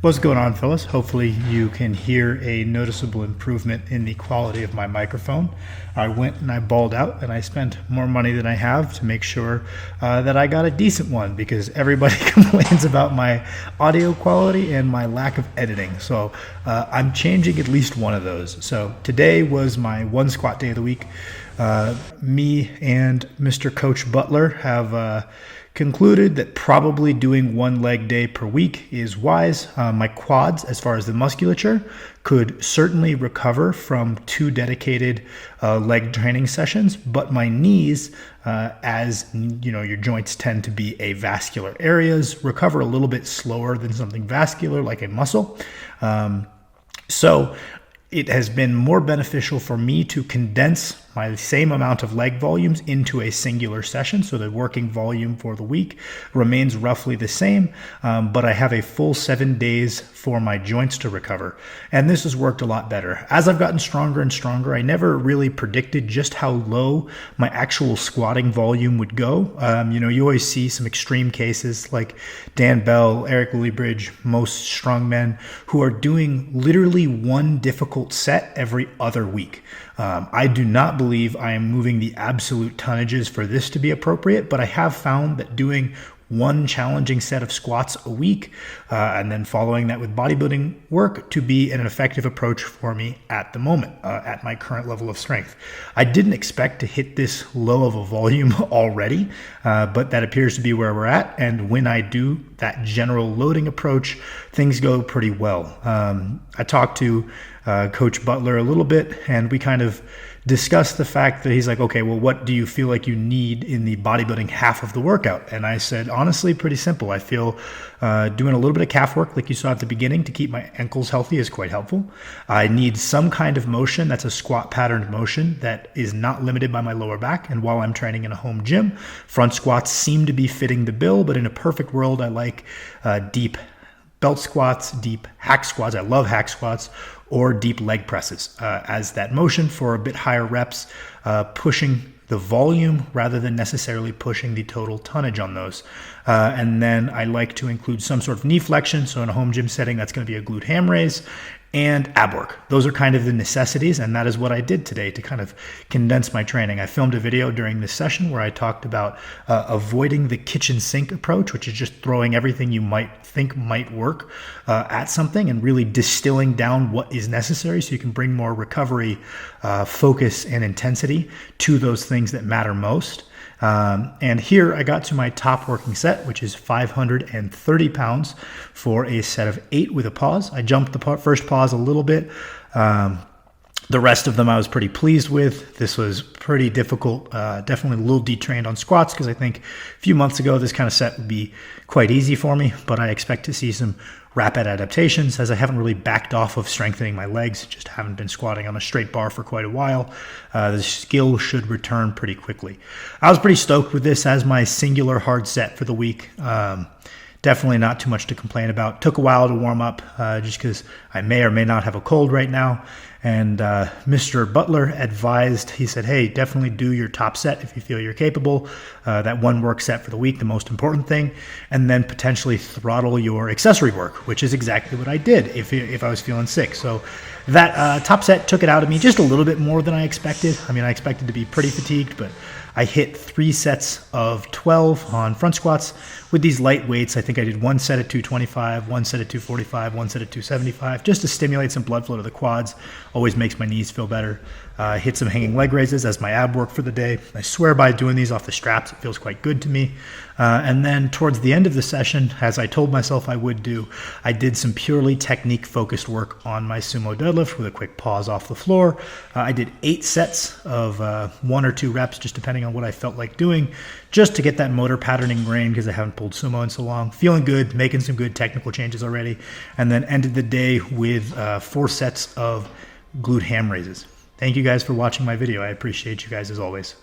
What's going on, fellas? Hopefully you can hear a noticeable improvement in the quality of my microphone. I went and I balled out and I spent more money than I have to make sure that I got a decent one, because everybody complains about my audio quality and my lack of editing. So I'm changing at least one of those. So today was my one squat day of the week. Me and Mr. Coach Butler have concluded that probably doing one leg day per week is wise. My quads, as far as the musculature, could certainly recover from 2 dedicated leg training sessions, but my knees, as you know, your joints tend to be avascular areas, recover a little bit slower than something vascular like a muscle. So it has been more beneficial for me to condense my same amount of leg volumes into a singular session. So the working volume for the week remains roughly the same, but I have a full 7 days for my joints to recover. And this has worked a lot better. As I've gotten stronger and stronger, I never really predicted just how low my actual squatting volume would go. You always see some extreme cases like Dan Bell, Eric Lillibridge, most strongmen who are doing literally one difficult set every other week. I do not believe I am moving the absolute tonnages for this to be appropriate, but I have found that doing one challenging set of squats a week and then following that with bodybuilding work to be an effective approach for me at the moment, at my current level of strength. I didn't expect to hit this low of a volume already, but that appears to be where we're at. And when I do that general loading approach, things go pretty well. I talked to Coach Butler a little bit, and we kind of discussed the fact that he's like, okay, well, what do you feel like you need in the bodybuilding half of the workout? And I said, honestly, pretty simple. I feel doing a little bit of calf work like you saw at the beginning to keep my ankles healthy is quite helpful. I need some kind of motion that's a squat patterned motion that is not limited by my lower back. And while I'm training in a home gym, front squats seem to be fitting the bill, but in a perfect world, I like deep belt squats, deep hack squats. I love hack squats, or deep leg presses as that motion for a bit higher reps, pushing the volume rather than necessarily pushing the total tonnage on those. And then I like to include some sort of knee flexion. So in a home gym setting, that's going to be a glute ham raise and ab work. Those are kind of the necessities, and that is what I did today to kind of condense my training. I filmed a video during this session where I talked about avoiding the kitchen sink approach, which is just throwing everything you might think might work at something and really distilling down what is necessary so you can bring more recovery, focus, and intensity to those things that matter most. And here I got to my top working set, which is 530 pounds for a set of 8 with a pause. I jumped the first pause a little bit. The rest of them I was pretty pleased with. This was pretty difficult, definitely a little detrained on squats, because I think a few months ago this kind of set would be quite easy for me, but I expect to see some rapid adaptations as I haven't really backed off of strengthening my legs, just haven't been squatting on a straight bar for quite a while. The skill should return pretty quickly. I was pretty stoked with this as my singular hard set for the week. Definitely not too much to complain about. Took a while to warm up just because I may or may not have a cold right now. And Mr. Butler advised, he said, hey, definitely do your top set if you feel you're capable. That one work set for the week, the most important thing. And then potentially throttle your accessory work, which is exactly what I did if I was feeling sick. So that top set took it out of me just a little bit more than I expected. I mean, I expected to be pretty fatigued, but I hit 3 sets of 12 on front squats with these light weights. I think I did 1 set at 225, 1 set at 245, 1 set at 275, just to stimulate some blood flow to the quads. Always makes my knees feel better. Hit some hanging leg raises as my ab work for the day. I swear by doing these off the straps, it feels quite good to me. And then towards the end of the session, as I told myself I would do, I did some purely technique-focused work on my sumo deadlift with a quick pause off the floor. I did 8 sets of 1 or 2 reps, just depending on what I felt like doing, just to get that motor pattern ingrained because I haven't pulled sumo in so long. Feeling good, making some good technical changes already. And then ended the day with 4 sets of glute ham raises. Thank you guys for watching my video. I appreciate you guys as always.